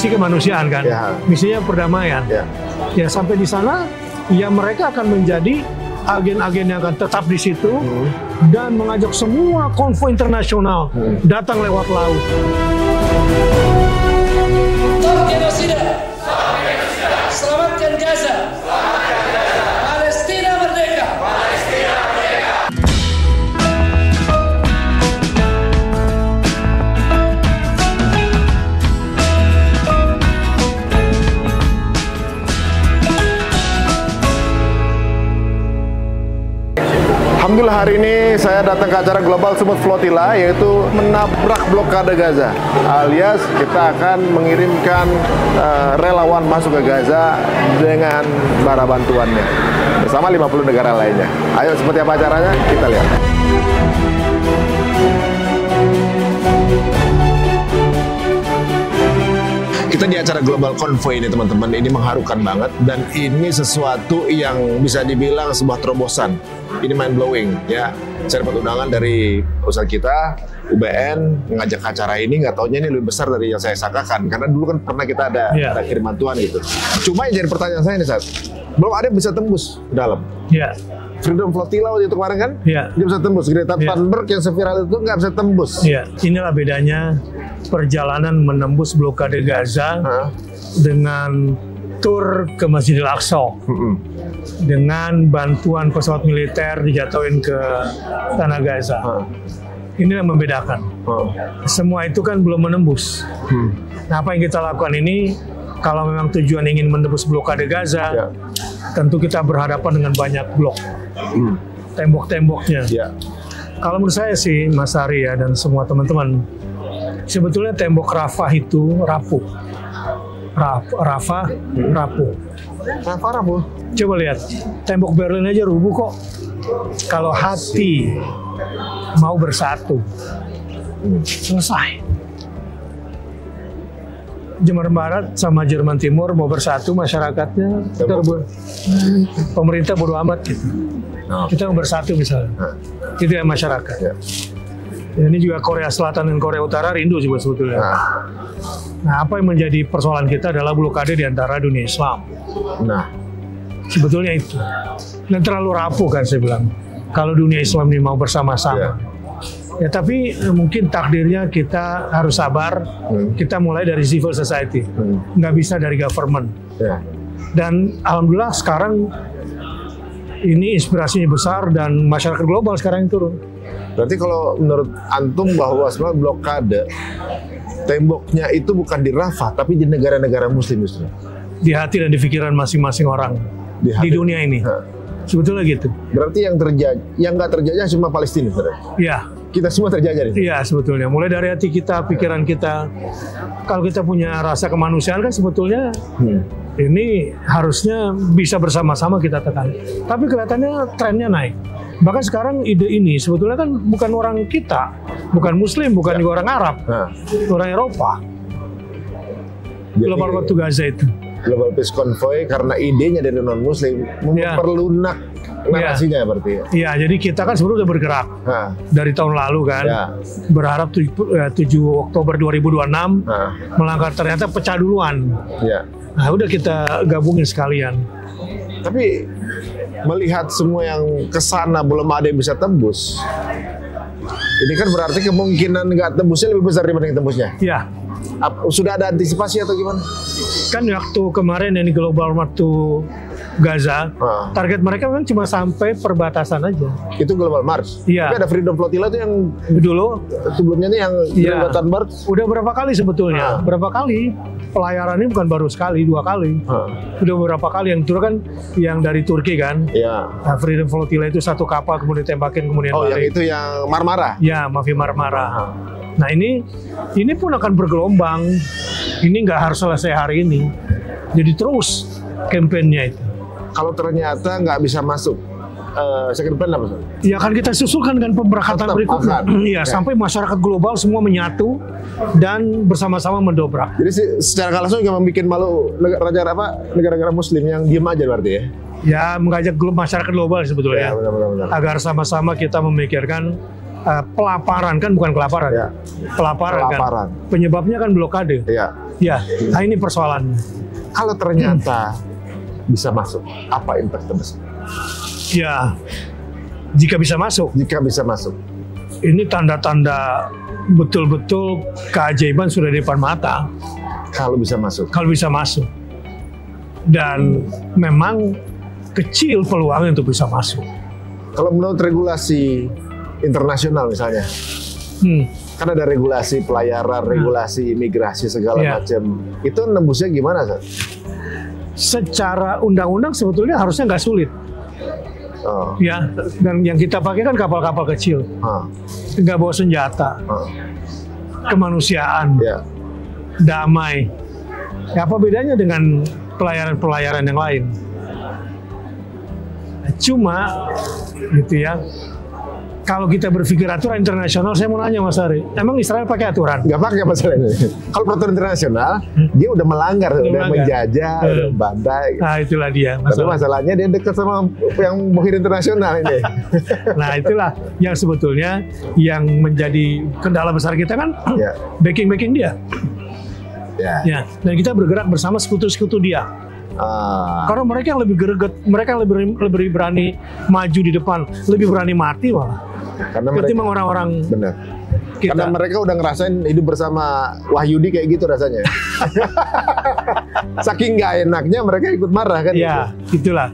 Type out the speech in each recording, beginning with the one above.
misi kemanusiaan kan, misinya perdamaian. Ya sampai di sana, ya mereka akan menjadi agen-agen yang akan tetap di situ dan mengajak semua konvoi internasional datang lewat laut. Stop genosida! Selamatkan Gaza! Palestina merdeka! Alhamdulillah hari ini saya datang ke acara Global Sumut Flotilla, yaitu menabrak blokade Gaza, alias kita akan mengirimkan relawan masuk ke Gaza dengan bara bantuannya bersama 50 negara lainnya. Ayo, seperti apa acaranya? Kita lihat. Kita di acara Global Convoy ini teman-teman, ini mengharukan banget dan ini sesuatu yang bisa dibilang sebuah terobosan. Ini mind blowing ya. Saya dapat undangan dari usaha kita, UBN, mengajak acara ini, nggak taunya ini lebih besar dari yang saya sangkakan. Karena dulu kan pernah kita ada kirim bantuan gitu. Cuma yang jadi pertanyaan saya nih saat belum ada yang bisa tembus ke dalam. Freedom Flotilla waktu itu kemarin kan, dia bisa tembus. Greta Thunberg yang seviral itu nggak bisa tembus. Inilah bedanya perjalanan menembus blokade Gaza dengan tur ke Masjidil Aqsa, dengan bantuan pesawat militer dijatuhin ke tanah Gaza. Ini yang membedakan. Semua itu kan belum menembus. Nah, apa yang kita lakukan ini, kalau memang tujuan ingin menembus blokade Gaza, tentu kita berhadapan dengan banyak blok, tembok-temboknya. Kalau menurut saya sih, Mas Ari ya, dan semua teman-teman, sebetulnya tembok Rafah itu rapuh. Rafah rapuh. Coba lihat, tembok Berlin aja rubuh kok. Kalau hati mau bersatu, selesai. Jerman Barat sama Jerman Timur mau bersatu, masyarakatnya pemerintah bodo amat gitu. Kita mau bersatu misalnya, itu yang masyarakat. Ini juga Korea Selatan dan Korea Utara rindu juga sebetulnya. Nah, apa yang menjadi persoalan kita adalah blokade di antara dunia Islam. Sebetulnya itu. Dan terlalu rapuh kan saya bilang. Kalau dunia Islam ini mau bersama-sama. Ya, tapi mungkin takdirnya kita harus sabar. Kita mulai dari civil society. Nggak bisa dari government. Dan alhamdulillah sekarang ini inspirasinya besar dan masyarakat global sekarang yang turun. Berarti kalau menurut Antum bahwa sebenarnya blokade temboknya itu bukan di Rafah, tapi di negara-negara Muslim justru. Di hati dan di pikiran masing-masing orang di dunia ini. Sebetulnya gitu. Berarti yang nggak terjajah cuma Palestina, saudara? Iya. Kita semua terjajah. Iya, sebetulnya. Mulai dari hati kita, pikiran kita. Kalau kita punya rasa kemanusiaan kan sebetulnya ini harusnya bisa bersama-sama kita tekan. Tapi kelihatannya trennya naik. Bahkan sekarang ide ini sebetulnya kan bukan orang kita, bukan Muslim, bukan juga orang Arab, orang Eropa. Global Waktu Gaza itu. Global Peace Convoy karena idenya dari non-Muslim memperlunak narasinya berarti ya? Iya, jadi kita kan sebelumnya bergerak dari tahun lalu kan, berharap 7 Oktober 2026 melangkah, ternyata pecah duluan. Nah, udah kita gabungin sekalian. Tapi melihat semua yang kesana belum ada yang bisa tembus, ini kan berarti kemungkinan nggak tembusnya lebih besar dibanding tembusnya. Iya. Sudah ada antisipasi atau gimana? Kan waktu kemarin yang di Global Waktu Gaza, target mereka memang cuma sampai perbatasan aja. Itu Global Mars. Iya. Tapi ada Freedom Flotilla itu yang dulu sebelumnya nih yang Greta Thunberg. Udah berapa kali sebetulnya? Berapa kali? Pelayaran ini bukan baru sekali, 2 kali. Udah beberapa kali. Yang itu kan yang dari Turki kan. Nah, Freedom Flotilla itu 1 kapal kemudian ditembakin kemudian balik. Yang itu yang Marmara. Ya, Mavi Marmara. Nah, ini pun akan bergelombang. Ini nggak harus selesai hari ini. Jadi terus kampanyenya itu. Kalau ternyata nggak bisa masuk, second plan apa? Ya kan kita susulkan dengan pemberangkatan berikutnya. Iya, sampai masyarakat global semua menyatu dan bersama-sama mendobrak. Jadi secara langsung juga membuat malu negara-negara Muslim yang diam aja berarti ya? Ya, mengajak masyarakat global sebetulnya. Benar. Agar sama-sama kita memikirkan pelaparan, kan bukan kelaparan. Pelaparan kan. Penyebabnya kan blokade. Ya, nah ini persoalannya. Kalau ternyata bisa masuk, apa impact terbesar? Ya, jika bisa masuk. Jika bisa masuk. Ini tanda-tanda betul-betul keajaiban sudah di depan mata. Kalau bisa masuk. Kalau bisa masuk. Dan memang kecil peluangnya untuk bisa masuk. Kalau menurut regulasi internasional misalnya, kan ada regulasi pelayaran, regulasi imigrasi segala macam. Itu nembusnya gimana, Sat? Secara undang-undang sebetulnya harusnya nggak sulit. Ya, dan yang kita pakai kan kapal-kapal kecil, nggak bawa senjata, kemanusiaan, damai. Ya, apa bedanya dengan pelayaran-pelayaran yang lain? Cuma, gitu ya. Kalau kita berpikir aturan internasional, saya mau nanya Mas Ari, emang Israel pakai aturan? Nggak pakai masalahnya. Kalau peraturan internasional, dia udah melanggar, udah menjajah, udah badai. Nah itulah dia. Tapi masalahnya dia dekat sama yang muhir internasional ini. Nah itulah yang sebetulnya yang menjadi kendala besar kita kan, backing dia. Ya. Dan kita bergerak bersama sekutu-sekutu dia. Karena mereka yang lebih greget, mereka yang lebih berani maju di depan, lebih berani mati malah. Karena mereka orang-orang benar. Karena mereka udah ngerasain hidup bersama Wahyudi kayak gitu rasanya. Saking nggak enaknya mereka ikut marah kan? Ya, itulah.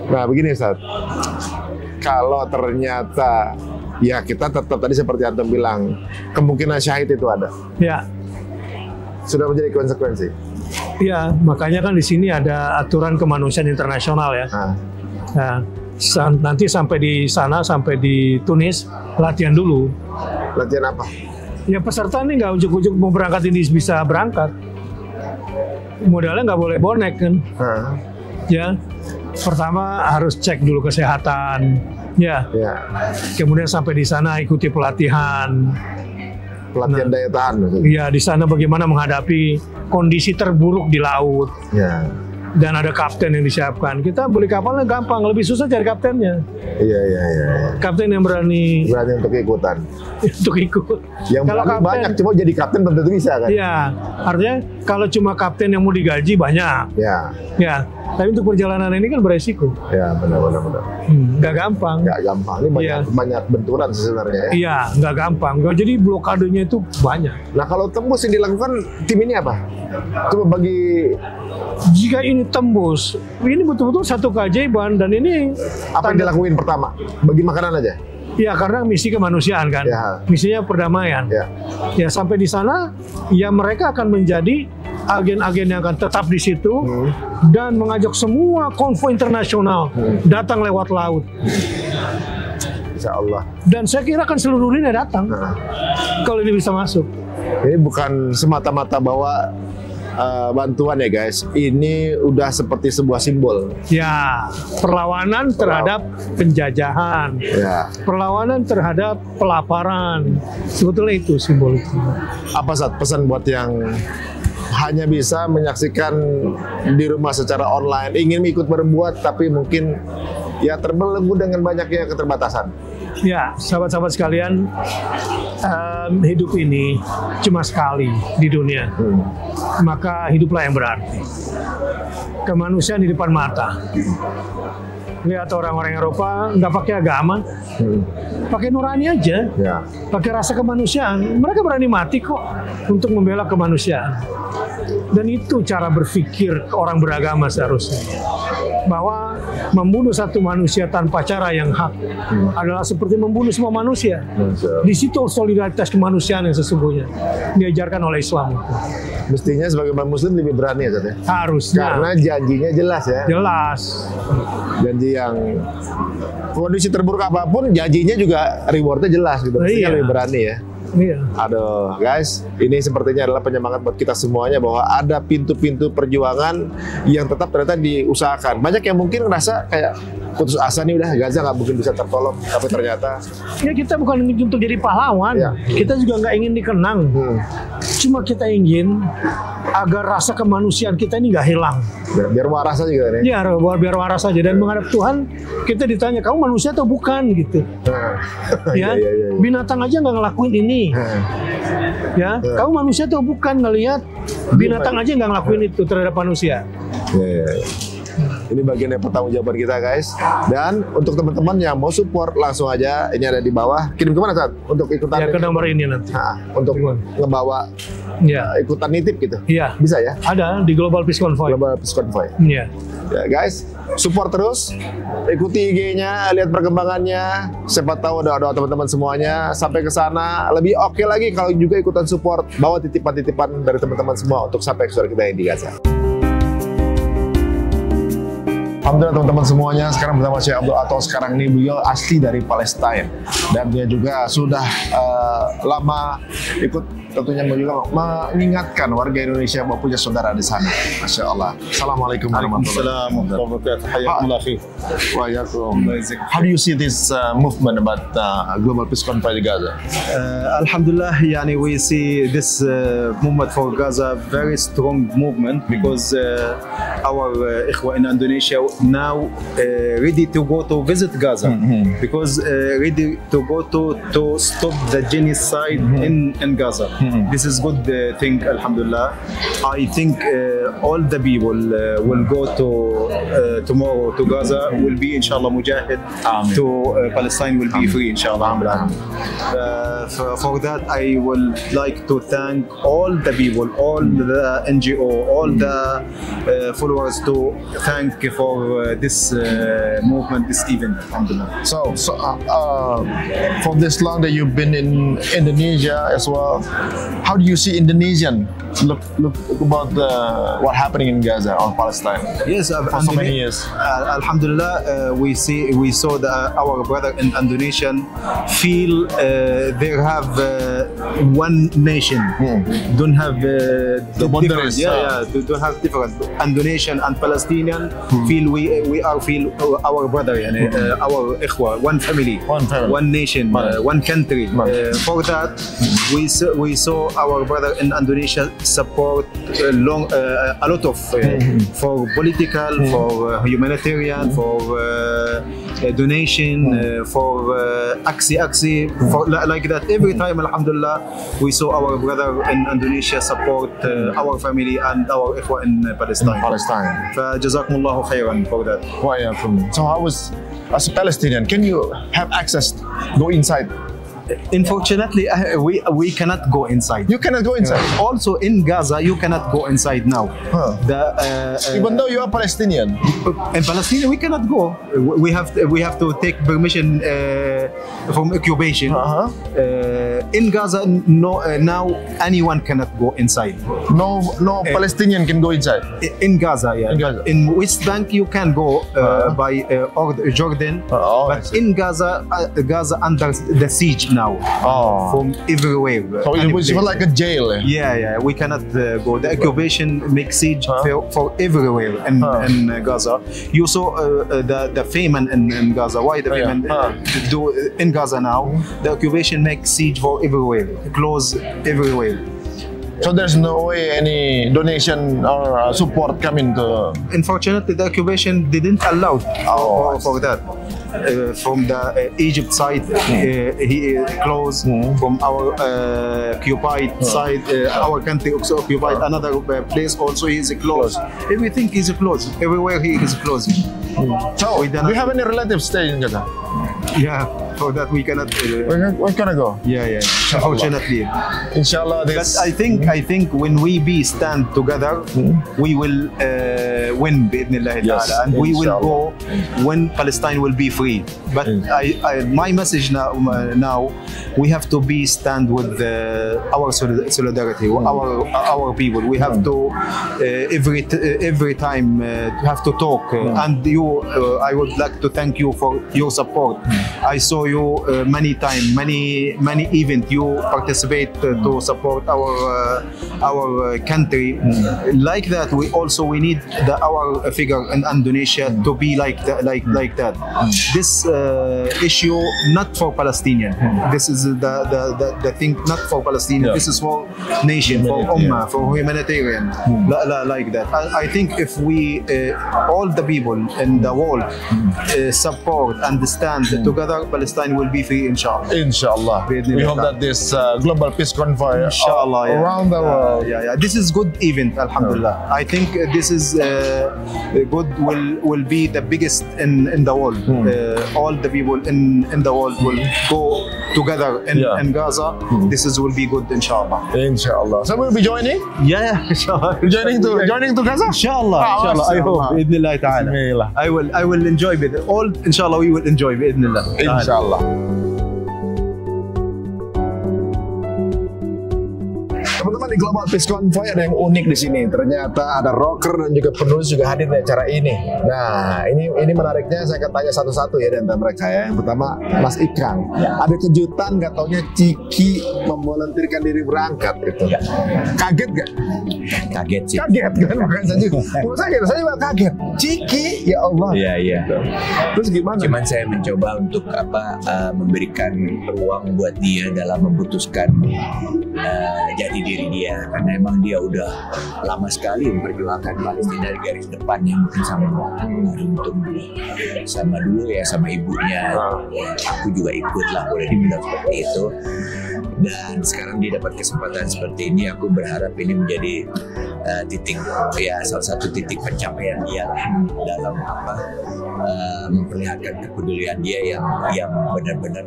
Nah begini Ustaz, kalau ternyata ya kita tetap tadi seperti Antum bilang, kemungkinan syahid itu ada. Ya. Sudah menjadi konsekuensi. Iya, makanya kan di sini ada aturan kemanusiaan internasional ya. Nah, nanti sampai di sana, sampai di Tunis, latihan dulu. Latihan apa? Ya peserta nih nggak ujuk-ujuk mau berangkat ini bisa berangkat. Modalnya nggak boleh bonek kan. Ya, pertama harus cek dulu kesehatan. Ya. Kemudian sampai di sana ikuti pelatihan. Pelatihan daya tahan. Iya, di sana bagaimana menghadapi kondisi terburuk di laut. Ya. Dan ada kapten yang disiapkan. Kita beli kapalnya gampang, lebih susah cari kaptennya. Iya. Kapten yang berani untuk ikutan. Untuk ikut. Yang kalau kapten, banyak, cuma jadi kapten belum tentu bisa kan? Iya, artinya kalau cuma kapten yang mau digaji banyak. Ya. Tapi untuk perjalanan ini kan beresiko. Ya, benar. Nggak gampang. Ini banyak benturan sebenarnya ya. Iya, nggak gampang. Jadi blokadenya itu banyak. Nah, kalau tembus yang dilakukan tim ini apa? Coba bagi. Jika ini tembus, ini betul-betul satu keajaiban dan ini. Apa yang dilakuin pertama? Bagi makanan aja? Ya, karena misi kemanusiaan kan. Misinya perdamaian. Ya, sampai di sana, ya mereka akan menjadi agen-agen yang akan tetap di situ dan mengajak semua konvoi internasional datang lewat laut. Insya Allah. Dan saya kira kan seluruh dunia datang kalau ini bisa masuk. Ini bukan semata-mata bawa bantuan ya guys. Ini udah seperti sebuah simbol. Ya, perlawanan terhadap penjajahan. Perlawanan terhadap pelaparan. Sebetulnya itu simbol itu. Apa Sat pesan buat yang hanya bisa menyaksikan di rumah secara online, ingin ikut berbuat tapi mungkin ya terbelenggu dengan banyaknya keterbatasan? Ya, sahabat-sahabat sekalian, hidup ini cuma sekali di dunia, maka hiduplah yang berarti. Kemanusiaan di depan mata. Lihat orang-orang Eropa nggak pakai agama, pakai nurani aja, pakai rasa kemanusiaan. Mereka berani mati kok untuk membela kemanusiaan. Dan itu cara berpikir orang beragama seharusnya. Bahwa membunuh satu manusia tanpa cara yang hak adalah seperti membunuh semua manusia. Di situ solidaritas kemanusiaan yang sesungguhnya diajarkan oleh Islam. Mestinya sebagai Muslim lebih berani ya, Zat? Harusnya. Karena janjinya jelas ya. Jelas. Janji yang kondisi terburuk apapun, janjinya juga rewardnya jelas gitu. Mestinya lebih berani ya. Aduh guys, ini sepertinya adalah penyemangat buat kita semuanya bahwa ada pintu-pintu perjuangan yang tetap ternyata diusahakan. Banyak yang mungkin ngerasa kayak putus asa nih, udah Gaza nggak mungkin bisa tertolong, tapi ternyata ya kita bukan untuk jadi pahlawan, kita juga nggak ingin dikenang. Cuma kita ingin agar rasa kemanusiaan kita ini nggak hilang. Biar waras aja gitu ya. Ya, biar waras saja dan menghadap Tuhan kita ditanya kamu manusia atau bukan gitu. Ya, binatang aja nggak ngelakuin ini. Ya, kamu manusia atau bukan, ngelihat binatang aja nggak ngelakuin itu terhadap manusia. Ini bagian yang pertanggungjawaban kita guys. Dan untuk teman-teman yang mau support langsung aja, ini ada di bawah. Kirim kemana saat untuk ikutan? Ya ke nomor ini nanti. Untuk ngebawa ikutan nitip gitu. Iya. Bisa ya? Ada di Global Peace Convoy. Global Peace Convoy. Iya. Ya guys, support terus. Ikuti IG-nya, lihat perkembangannya. Siapa tahu doa-doa teman-teman semuanya sampai ke sana. Lebih oke lagi kalau juga ikutan support, bawa titipan-titipan dari teman-teman semua untuk sampai ke saudara kita yang di Gaza. Alhamdulillah teman-teman semuanya, sekarang bersama Syekh Abdul Atos. Sekarang ini beliau asli dari Palestina dan dia juga sudah lama ikut tentunya juga mengingatkan warga Indonesia bahwa punya saudara di sana. Masya Allah. Assalamualaikum warahmatullahi wabarakatuh. How do you see this movement about Global Peace Convoy in Gaza? Alhamdulillah, yani we see this movement for Gaza very strong movement because our ikhwa in Indonesia now ready to go to visit Gaza because ready to go to stop the genocide in Gaza. This is good thing, alhamdulillah. I think all the people will go to tomorrow to Gaza will be inshallah mujahid to Palestine will be free inshallah. For that I will like to thank all the people, all the NGO, all the followers to thank for this movement, this event, alhamdulillah. So for this long that you've been in Indonesia as well, how do you see Indonesian look about what happening in Gaza or Palestine? Yes, for so many years. Alhamdulillah, we saw our brother in Indonesian feel they have one nation, don't have the boundaries. Don't have different. Indonesian and Palestinian feel we are our brother, our ikhwa, one family, one nation, one country. For that, we saw our brother in Indonesia support a lot of for political, for humanitarian, for donation, for aksi, for like that. Every time, alhamdulillah, we saw our brother in Indonesia support our family and our ikhwa in Palestine. فجزاكم الله خيرا for that. So how was, as a Palestinian, can you have access, go inside? Unfortunately, we cannot go inside. You cannot go inside. Also in Gaza, you cannot go inside now. Even though you are Palestinian, in Palestine we cannot go. We have to take permission from occupation. In Gaza, no, now anyone cannot go inside. No Palestinian can go inside. In Gaza, yeah. In West Bank you can go by Jordan, but in Gaza, Gaza under the siege now. From everywhere. So it was like a jail. Yeah. We cannot go. The occupation makes siege for everywhere in Gaza. You saw the famine in Gaza. Why the famine do in Gaza now? The occupation makes siege for everywhere. Close everywhere. So there's no way any donation or support coming to. Unfortunately, the occupation didn't allow for that. From the Egypt side, he closed. From our occupied side, our country also occupied. Another place also is closed. Everything is closed. Everywhere he is closed. So, do you have any relatives staying in Gaza? Yeah, for that we cannot. We're gonna go. Yeah. Unfortunately, inshallah. But I think when we stand together, we will win بإذن الله and we will go when Palestine will be free. But my message now we have to stand with our solidarity, our people. We have to every time have to talk. And you, I would like to thank you for your support. I saw you many time, many event you participate to support our country. Like that, we need our figure in Indonesia to be like that. This issue not for Palestinian. This is the thing not for Palestinian. This is for nation, for ummah, for humanitarian. Like that. I think if we all the people in the world support, understand together, Palestine will be free, inshallah. Inshallah. We hope that this global peace convoy around the world. This is good event, alhamdulillah. I think this is good. Will be the biggest in the world. All the people in the world will go together in Gaza. This will be good, inshallah. Inshallah. So we'll be joining. Inshallah. Joining to Gaza. Inshallah. I hope. Bismillah ta'ala. I will enjoy it. All inshallah we will enjoy bi'idhnillah. Inshallah. Teman-teman, di Global Peace Convoy ada yang unik di sini. Ternyata ada rocker dan juga penulis juga hadir di acara ini. Nah, ini menariknya, saya akan tanya satu-satu ya di antara mereka ya. Yang pertama, Mas Ikang. Ada kejutan nggak taunya Ciki memvolunteerkan diri berangkat gitu. Kaget nggak? Kaget sih. Kaget kan? Bukan saya juga kaget. Ciki, ya Allah. Iya. Terus gimana? Cuman saya mencoba untuk memberikan ruang buat dia dalam memutuskan jati diri dia, karena emang dia udah lama sekali memperjuangkan Palestina di garis depan yang mungkin sama dulu ya sama ibunya. Aku juga ikut lah boleh dibilang seperti itu. Dan sekarang dia dapat kesempatan seperti ini, aku berharap ini menjadi titik ya salah satu titik pencapaian dia dalam memperlihatkan kepedulian dia yang benar-benar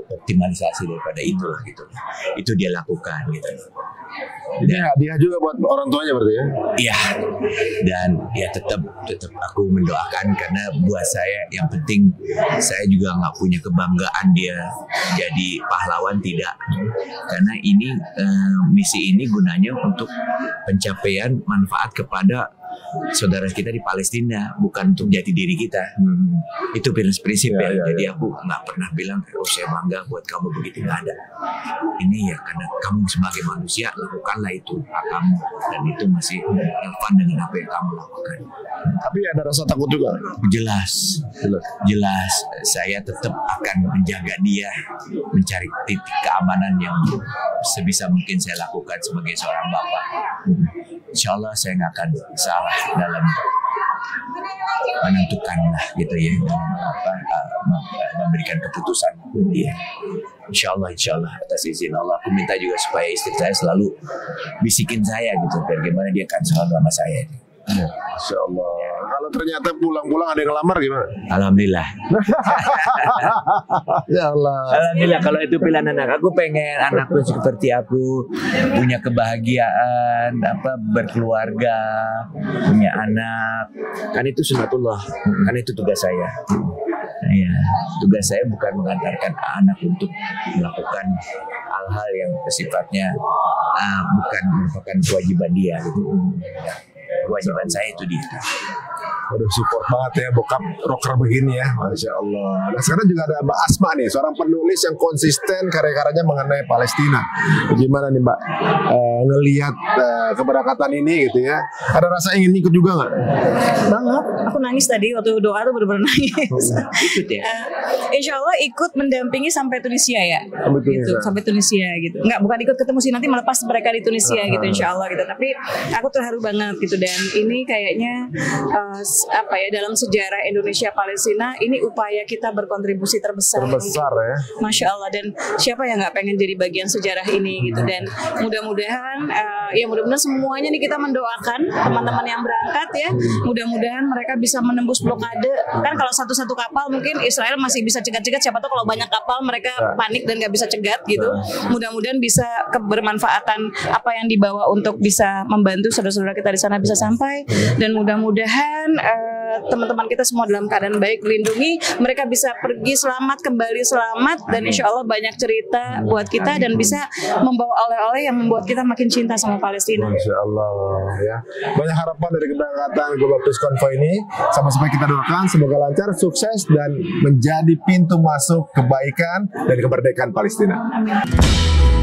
optimalisasi daripada itu lah gitu. Itu dia lakukan gitu. Ini hadiah juga buat orang tuanya berarti ya? Iya, dan ya tetap aku mendoakan, karena buat saya yang penting saya juga nggak punya kebanggaan dia jadi pahlawan, tidak, karena ini misi ini gunanya untuk pencapaian manfaat kepada saudara kita di Palestina, bukan untuk jati diri kita. Itu prinsip ya. Jadi aku nggak pernah bilang saya bangga buat kamu begitu, nggak ada. Ini ya karena kamu sebagai manusia lakukanlah itu hak kamu, dan itu masih relevan dengan apa yang kamu lakukan. Tapi ada rasa takut juga. Jelas. Saya tetap akan menjaga dia, mencari titik keamanan yang sebisa mungkin saya lakukan sebagai seorang bapak. Insya Allah saya nggak akan salah dalam menentukan lah gitu ya, memberikan keputusan buat dia. Insya Allah atas izin Allah. Aku minta juga supaya istri saya selalu bisikin saya gitu, biar gimana dia akan selalu sama saya. Insya Allah. Kalau ternyata pulang-pulang ada yang ngelamar gimana? Alhamdulillah. Ya Allah. Alhamdulillah kalau itu pilihan anak. Aku pengen anakku seperti aku, punya kebahagiaan, berkeluarga, punya anak. Kan itu sunatullah. Kan itu tugas saya. Ya, tugas saya bukan mengantarkan anak untuk melakukan hal-hal yang sifatnya bukan merupakan kewajiban dia gitu. Kewajiban saya itu dia. Waduh, support banget ya bokap rocker begini ya, Masya Allah. Nah sekarang juga ada Mbak Asma nih, seorang penulis yang konsisten karya-karyanya mengenai Palestina. Gimana nih Mbak ngelihat keberangkatan ini gitu ya? Ada rasa ingin ikut juga nggak? Banget, aku nangis tadi waktu doa tuh benar-benar nangis. Ikut ya? Insya Allah ikut mendampingi sampai Tunisia ya. Sampai Tunisia gitu. Nggak, bukan ikut ketemu sih, nanti melepas mereka di Tunisia gitu, Insya Allah gitu. Tapi aku terharu banget gitu, dan ini kayaknya dalam sejarah Indonesia Palestina ini upaya kita berkontribusi terbesar ya. Masya Allah, dan siapa yang nggak pengen jadi bagian sejarah ini gitu. Dan mudah-mudahan semuanya nih kita mendoakan teman-teman yang berangkat ya, mudah-mudahan mereka bisa menembus blokade. Kan kalau satu-satu kapal mungkin Israel masih bisa cegat-cegat, siapa tahu kalau banyak kapal mereka panik dan nggak bisa cegat gitu. Mudah-mudahan bisa kebermanfaatan apa yang dibawa untuk bisa membantu saudara-saudara kita di sana bisa sampai, dan mudah-mudahan teman-teman kita semua dalam keadaan baik, dilindungi, mereka bisa pergi selamat, kembali selamat, dan insya Allah banyak cerita buat kita dan bisa membawa oleh-oleh yang membuat kita makin cinta sama Palestina. Masya Allah ya. Banyak harapan dari keberangkatan Global Peace Convoy ini. Sama-sama kita doakan semoga lancar, sukses dan menjadi pintu masuk kebaikan dan kemerdekaan Palestina. Amin.